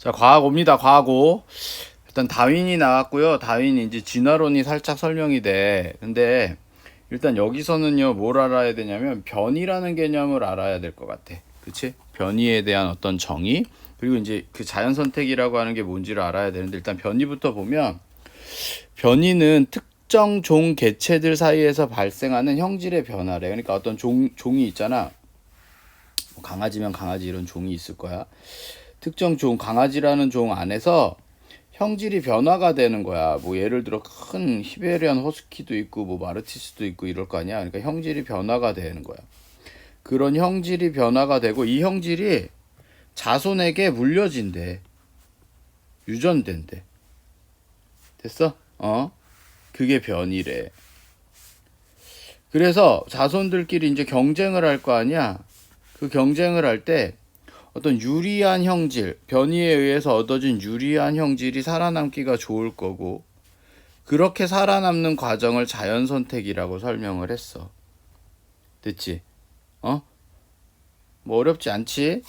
자, 과학 옵니다. 과학 오. 일단 다윈이 나왔고요. 다윈이 이제 진화론이 살짝 설명이 돼. 근데 일단 여기서는요, 뭘 알아야 되냐면 변이라는 개념을 알아야 될 것 같아. 그치? 변이에 대한 어떤 정의, 그리고 이제 그 자연 선택이라고 하는 게 뭔지를 알아야 되는데, 일단 변이부터 보면, 변이는 특정 종 개체들 사이에서 발생하는 형질의 변화래. 그러니까 어떤 종이 있잖아. 뭐 강아지면 강아지 이런 종이 있을 거야. 특정 종, 강아지라는 종 안에서 형질이 변화가 되는 거야. 뭐 예를 들어 큰 히베리안 허스키도 있고 뭐 마르티스도 있고 이럴 거 아니야. 그러니까 형질이 변화가 되는 거야. 그런 형질이 변화가 되고 이 형질이 자손에게 물려진대. 유전된대. 됐어? 그게 변이래. 그래서 자손들끼리 이제 경쟁을 할 거 아니야. 그 경쟁을 할 때 어떤 유리한 형질, 변이에 의해서 얻어진 유리한 형질이 살아남기가 좋을 거고, 그렇게 살아남는 과정을 자연 선택이라고 설명을 했어. 됐지? 뭐 어렵지 않지?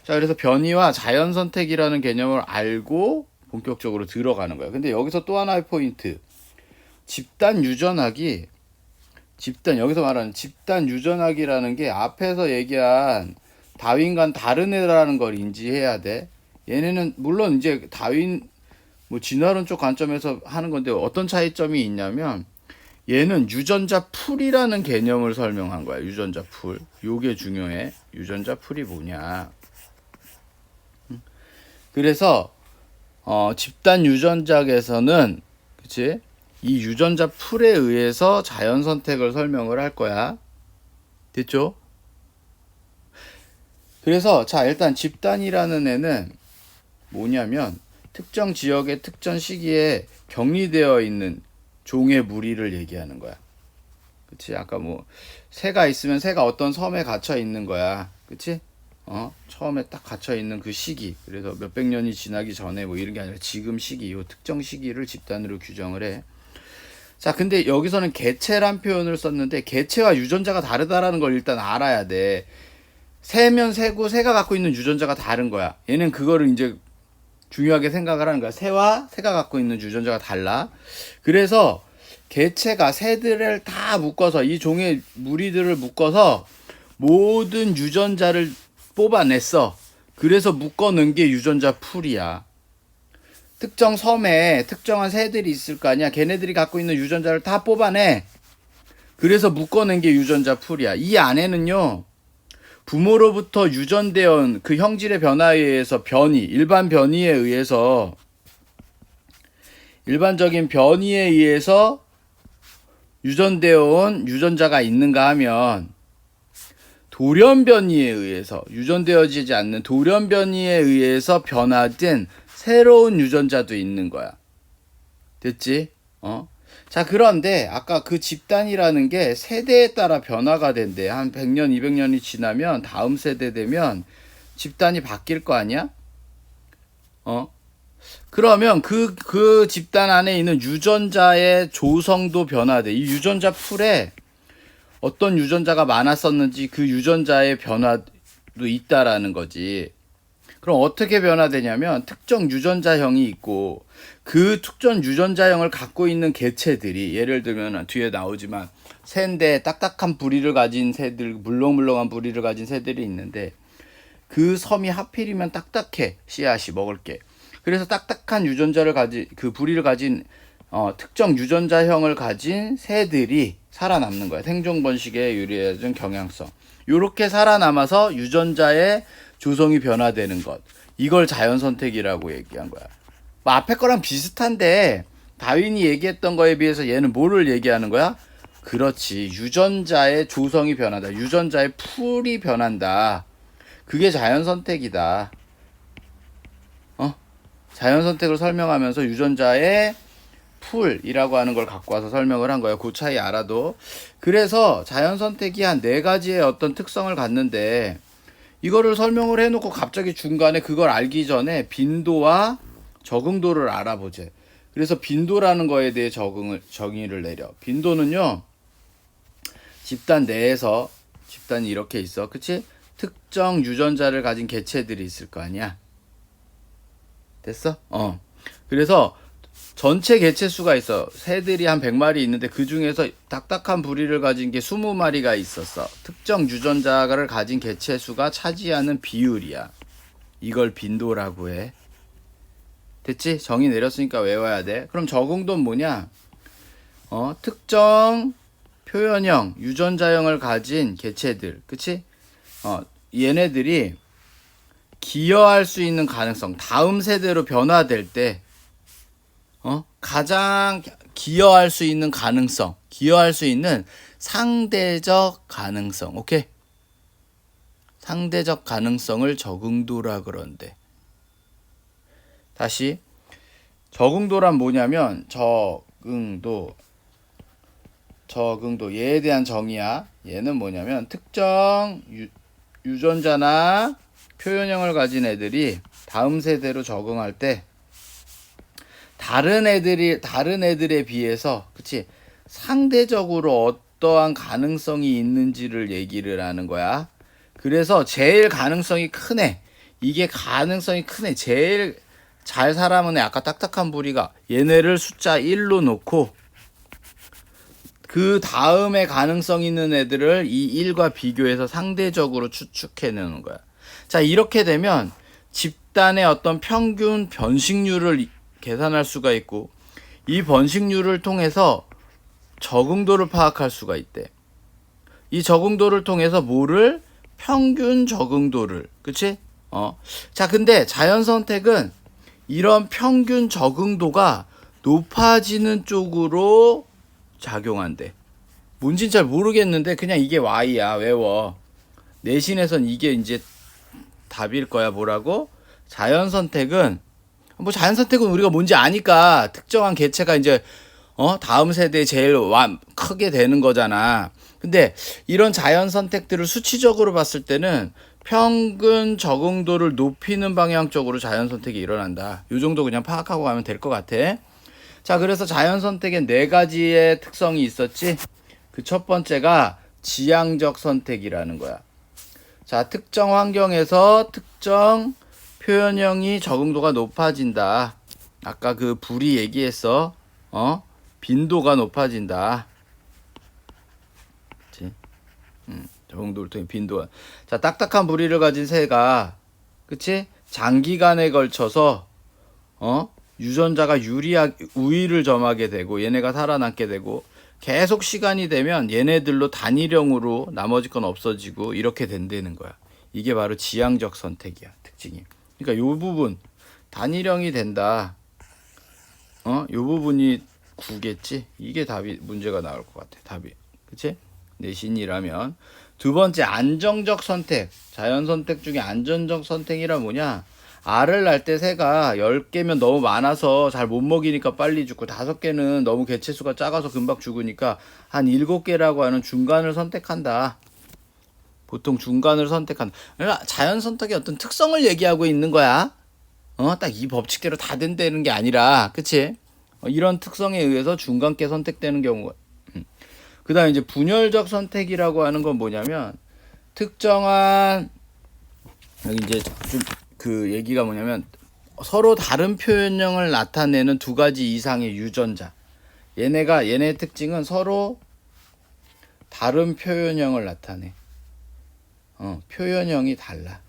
자, 그래서 변이와 자연 선택이라는 개념을 알고 본격적으로 들어가는 거야. 근데 여기서 또 하나의 포인트. 여기서 말하는 집단 유전학이라는 게 앞에서 얘기한 다윈과는 다른 애라는 걸 인지해야 돼. 얘네는 물론 이제 다윈 뭐 진화론 쪽 관점에서 하는 건데 어떤 차이점이 있냐면 얘는 유전자 풀이라는 개념을 설명한 거야. 유전자 풀. 요게 중요해. 유전자 풀이 뭐냐. 그래서 집단 유전작에서는 그치? 이 유전자 풀에 의해서 자연 선택을 설명을 할 거야. 됐죠? 그래서 자, 일단 집단이라는 애는 뭐냐면 특정 지역의 특정 시기에 격리되어 있는 종의 무리를 얘기하는 거야. 그치? 아까 뭐 새가 있으면 새가 어떤 섬에 갇혀 있는 거야. 그치? 처음에 딱 갇혀 있는 그 시기. 그래서 몇백 년이 지나기 전에 뭐 이런 게 아니라 지금 시기, 요 특정 시기를 집단으로 규정을 해. 자, 근데 여기서는 개체란 표현을 썼는데 개체와 유전자가 다르다라는 걸 일단 알아야 돼. 새면 새고 새가 갖고 있는 유전자가 다른 거야. 얘는 그거를 이제 중요하게 생각을 하는 거야. 새와 새가 갖고 있는 유전자가 달라. 그래서 개체가 새들을 다 묶어서 이 종의 무리들을 묶어서 모든 유전자를 뽑아냈어. 그래서 묶어놓은 게 유전자 풀이야. 특정 섬에 특정한 새들이 있을 거 아니야. 걔네들이 갖고 있는 유전자를 다 뽑아내. 그래서 묶어낸 게 유전자 풀이야. 이 안에는요, 부모로부터 유전되어 온 그 형질의 변화에 의해서 일반적인 변이에 의해서 유전되어 온 유전자가 있는가 하면 돌연 변이에 의해서 유전되어지지 않는 돌연 변이에 의해서 변화된 새로운 유전자도 있는 거야. 됐지? 자, 그런데 아까 그 집단이라는 게 세대에 따라 변화가 된대. 한 100년, 200년이 지나면 다음 세대 되면 집단이 바뀔 거 아니야? 그러면 그 집단 안에 있는 유전자의 조성도 변화돼. 이 유전자 풀에 어떤 유전자가 많았었는지 그 유전자의 변화도 있다라는 거지. 그럼 어떻게 변화되냐면 특정 유전자형이 있고 그 특정 유전자형을 갖고 있는 개체들이 예를 들면 뒤에 나오지만 새인데 딱딱한 부리를 가진 새들, 물렁물렁한 부리를 가진 새들이 있는데 그 섬이 하필이면 딱딱해. 씨앗이 먹을 게. 그래서 딱딱한 유전자를 가진 그 부리를 가진 특정 유전자형을 가진 새들이 살아남는 거야. 생존 번식에 유리해진 경향성. 요렇게 살아남아서 유전자의 조성이 변화되는 것. 이걸 자연 선택이라고 얘기한 거야. 뭐 앞에 거랑 비슷한데 다윈이 얘기했던 거에 비해서 얘는 뭐를 얘기하는 거야? 그렇지. 유전자의 조성이 변한다. 유전자의 풀이 변한다. 그게 자연 선택이다. 자연 선택을 설명하면서 유전자의 풀이라고 하는 걸 갖고 와서 설명을 한 거예요. 그 차이 알아도. 그래서 자연 선택이 한 네 가지의 어떤 특성을 갖는데 이거를 설명을 해놓고 갑자기 중간에 그걸 알기 전에 빈도와 적응도를 알아보재. 그래서 빈도라는 거에 대해 정의를 내려. 빈도는요, 집단 내에서 집단이 이렇게 있어. 그치? 특정 유전자를 가진 개체들이 있을 거 아니야. 됐어? 그래서 전체 개체수가 있어. 새들이 한 100마리 있는데 그 중에서 딱딱한 부리를 가진 게 20마리가 있었어. 특정 유전자를 가진 개체수가 차지하는 비율이야. 이걸 빈도라고 해. 됐지? 정의 내렸으니까 외워야 돼. 그럼 적응도는 뭐냐? 특정 표현형, 유전자형을 가진 개체들. 그치? 얘네들이 기여할 수 있는 가능성, 다음 세대로 변화될 때, 가장 기여할 수 있는 가능성, 기여할 수 있는 상대적 가능성, 오케이? 상대적 가능성을 적응도라 그런데. 다시, 적응도란 뭐냐면, 적응도, 얘에 대한 정의야. 얘는 뭐냐면, 특정 유전자나 표현형을 가진 애들이 다음 세대로 적응할 때 다른 애들에 비해서, 그치? 상대적으로 어떠한 가능성이 있는지를 얘기를 하는 거야. 그래서 제일 가능성이 큰 애, 이게 가능성이 큰 애, 제일 잘 살아남은 애, 아까 딱딱한 부리가 얘네를 숫자 1로 놓고 그 다음에 가능성 있는 애들을 이 1과 비교해서 상대적으로 추측해내는 거야. 자, 이렇게 되면 집단의 어떤 평균 번식률을 계산할 수가 있고, 이 번식률을 통해서 적응도를 파악할 수가 있대. 이 적응도를 통해서 뭐를? 평균 적응도를. 그치? 자, 근데 자연 선택은 이런 평균 적응도가 높아지는 쪽으로 작용한대. 뭔진 잘 모르겠는데 그냥 이게 Y야. 외워. 내신에선 이게 이제 답일 거야. 뭐라고? 자연 선택은 우리가 뭔지 아니까 특정한 개체가 이제 다음 세대에 제일 크게 되는 거잖아. 근데 이런 자연 선택들을 수치적으로 봤을 때는 평균 적응도를 높이는 방향 쪽으로 자연 선택이 일어난다. 요 정도 그냥 파악하고 가면 될 것 같아. 자, 그래서 자연 선택에 4가지의 특성이 있었지. 그 첫 번째가 지향적 선택이라는 거야. 자, 특정 환경에서 특정 표현형이 적응도가 높아진다. 아까 그 불이 얘기했어. 빈도가 높아진다. 그치? 적응도를 통해 빈도가. 자, 딱딱한 부리를 가진 새가, 그치? 장기간에 걸쳐서, 유전자가 우위를 점하게 되고, 얘네가 살아남게 되고, 계속 시간이 되면 얘네들로 단일형으로 나머지 건 없어지고, 이렇게 된다는 거야. 이게 바로 지향적 선택이야, 특징이. 그러니까 요 부분, 단일형이 된다. 요 부분이 9겠지? 이게 답이, 문제가 나올 것 같아, 답이. 그치? 내신이라면. 두 번째, 안정적 선택. 자연 선택 중에 안정적 선택이란 뭐냐? 알을 낳을 때 새가 10개면 너무 많아서 잘 못 먹이니까 빨리 죽고, 5개는 너무 개체수가 작아서 금방 죽으니까 한 7개라고 하는 중간을 선택한다. 보통 중간을 선택한다. 그러니까 자연 선택의 어떤 특성을 얘기하고 있는 거야. 딱 이 법칙대로 다 된다는 게 아니라, 그치? 이런 특성에 의해서 중간께 선택되는 경우가. 그 다음에 이제 분열적 선택이라고 하는 건 뭐냐면, 특정한, 여기 이제 좀 그 얘기가 뭐냐면, 서로 다른 표현형을 나타내는 2가지 이상의 유전자. 얘네 특징은 서로 다른 표현형을 나타내. 표현형이 달라.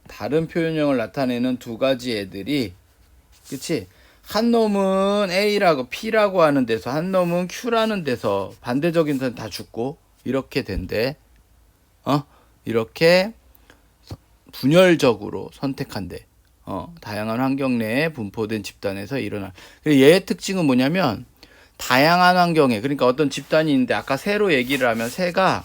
다른 표현형을 나타내는 2가지 애들이, 그치? 한 놈은 A라고 P라고 하는 데서, 한 놈은 Q라는 데서, 반대적인 데는 다 죽고 이렇게 된대. 이렇게 분열적으로 선택한대. 다양한 환경 내에 분포된 집단에서 일어나. 그리고 얘의 특징은 뭐냐면, 다양한 환경에, 그러니까 어떤 집단이 있는데, 아까 새로 얘기를 하면 새가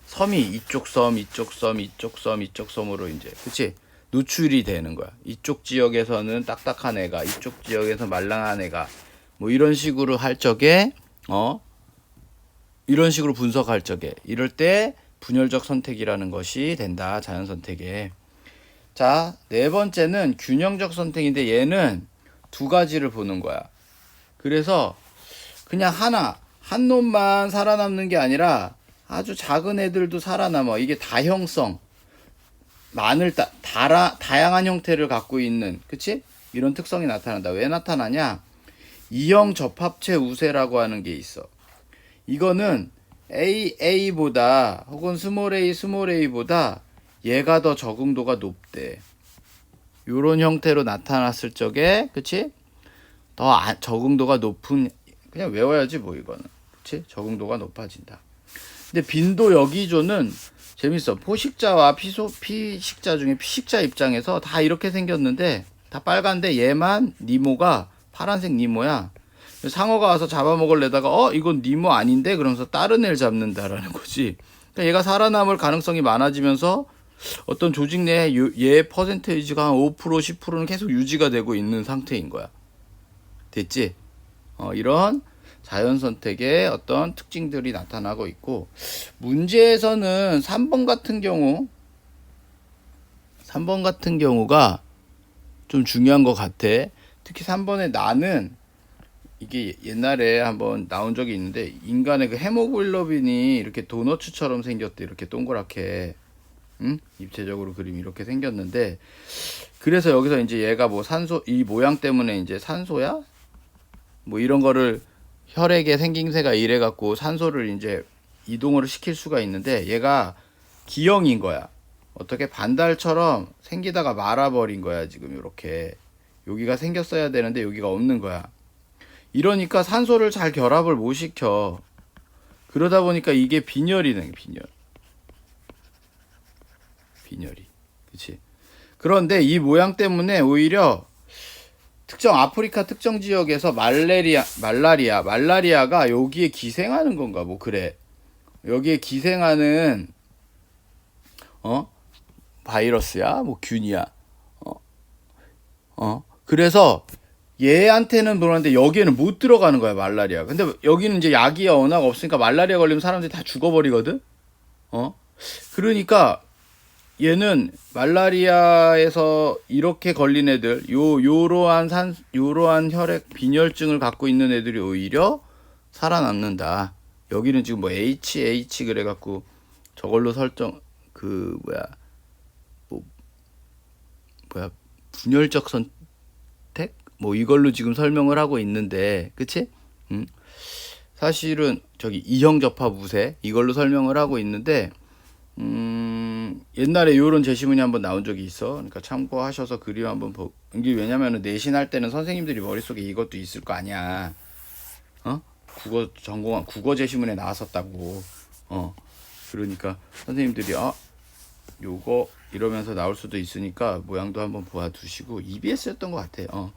섬이 이쪽 섬, 이쪽 섬, 이쪽 섬, 이쪽 섬으로 이제, 그치? 노출이 되는 거야. 이쪽 지역에서는 딱딱한 애가, 이쪽 지역에서 말랑한 애가, 뭐 이런 식으로 할 적에, 이런 식으로 분석할 적에, 이럴 때 분열적 선택이라는 것이 된다. 자연 선택에. 자, 4번째는 균형적 선택인데, 얘는 2가지를 보는 거야. 그래서 그냥 한 놈만 살아남는 게 아니라 아주 작은 애들도 살아남아. 이게 다형성. 다양한 형태를 갖고 있는, 그치? 이런 특성이 나타난다. 왜 나타나냐? 이형 접합체 우세라고 하는 게 있어. 이거는 A보다 혹은 스몰 a보다 얘가 더 적응도가 높대. 요런 형태로 나타났을 적에, 그치? 더 적응도가 높은, 그냥 외워야지 뭐 이거는. 그치? 적응도가 높아진다. 근데 빈도 여기조는 재밌어. 포식자와 피식자 중에 피식자 입장에서 다 이렇게 생겼는데 다 빨간데 얘만 니모가 파란색 니모야. 상어가 와서 잡아먹으려다가 이건 니모 아닌데 그러면서 다른 애를 잡는다라는 거지. 그러니까 얘가 살아남을 가능성이 많아지면서 어떤 조직 내에 얘 퍼센테이지가 한 5% 10%는 계속 유지가 되고 있는 상태인 거야. 됐지? 이런 자연 선택의 어떤 특징들이 나타나고 있고, 문제에서는 3번 같은 경우가 좀 중요한 것 같아. 특히 3번의 나는 이게 옛날에 한번 나온 적이 있는데, 인간의 그 헤모글로빈이 이렇게 도너츠처럼 생겼대. 이렇게 동그랗게. 응? 입체적으로 그림이 이렇게 생겼는데, 그래서 여기서 이제 얘가 뭐 이 모양 때문에 이제 산소야? 뭐 이런 거를 혈액의 생김새가 이래 갖고 산소를 이제 이동을 시킬 수가 있는데, 얘가 기형인 거야. 어떻게 반달처럼 생기다가 말아버린 거야. 지금 이렇게 여기가 생겼어야 되는데 여기가 없는 거야. 이러니까 산소를 잘 결합을 못 시켜. 그러다 보니까 이게 빈혈이네. 빈혈이. 그치? 그런데 이 모양 때문에 오히려 아프리카 특정 지역에서 말라리아가 여기에 기생하는 건가 뭐 그래. 여기에 기생하는 바이러스야? 뭐 균이야. 그래서 얘한테는 그러는데 여기에는 못 들어가는 거야, 말라리아. 근데 여기는 이제 약이 워낙 없으니까 말라리아 걸리면 사람들이 다 죽어버리거든. 그러니까 얘는 말라리아에서 이렇게 걸린 애들, 요러한 혈액 빈혈증을 갖고 있는 애들이 오히려 살아남는다. 여기는 지금 뭐 HH 그래갖고 저걸로 분열적 선택? 뭐 이걸로 지금 설명을 하고 있는데, 그치? 사실은 이형 접합 우세 이걸로 설명을 하고 있는데, 옛날에 요런 제시문이 한번 나온 적이 있어. 그러니까 참고하셔서 그림 한번 이게 왜냐면은 내신할 때는 선생님들이 머릿속에 이것도 있을 거 아니야. 국어 제시문에 나왔었다고. 그러니까 선생님들이 요거 이러면서 나올 수도 있으니까 모양도 한번 보아두시고, EBS였던 것 같아.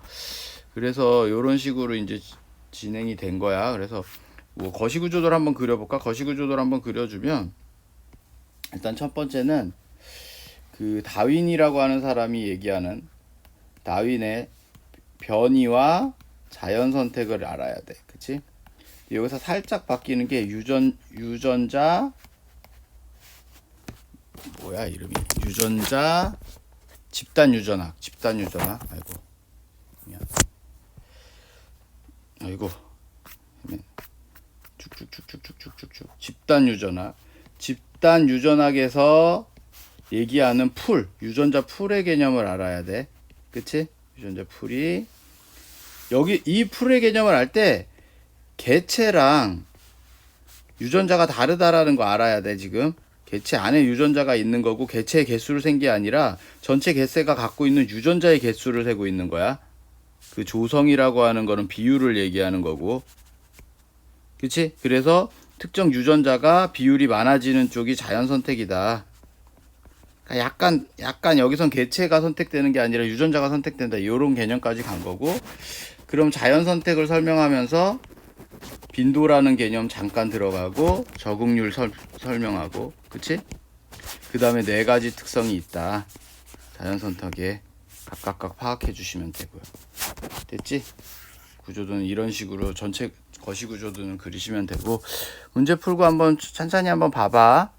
그래서 요런 식으로 이제 진행이 된 거야. 그래서 뭐 거시구조도를 한번 그려볼까? 거시구조도를 한번 그려주면, 일단 첫 번째는 그 다윈이라고 하는 사람이 얘기하는 다윈의 변이와 자연 선택을 알아야 돼. 그치? 여기서 살짝 바뀌는 게 유전자 뭐야 이름이? 유전자 집단 유전학. 아이고 쭉쭉쭉쭉쭉쭉쭉. 집단 유전학에서 얘기하는 유전자 풀의 개념을 알아야 돼. 그치? 유전자 풀이. 여기 이 풀의 개념을 알 때 개체랑 유전자가 다르다라는 거 알아야 돼. 지금 개체 안에 유전자가 있는 거고, 개체의 개수를 센 게 아니라 전체 개체가 갖고 있는 유전자의 개수를 세고 있는 거야. 그 조성이라고 하는 거는 비율을 얘기하는 거고, 그치? 그래서 특정 유전자가 비율이 많아지는 쪽이 자연 선택이다. 그러니까 약간 여기선 개체가 선택되는 게 아니라 유전자가 선택된다. 이런 개념까지 간 거고, 그럼 자연 선택을 설명하면서 빈도라는 개념 잠깐 들어가고, 적응률 설명하고, 그치? 그 다음에 4가지 특성이 있다. 자연 선택에 각각 파악해 주시면 되고요. 됐지? 구조도는 이런 식으로 전체 거시 구조도는 그리시면 되고, 문제 풀고 한번 천천히 한번 봐봐.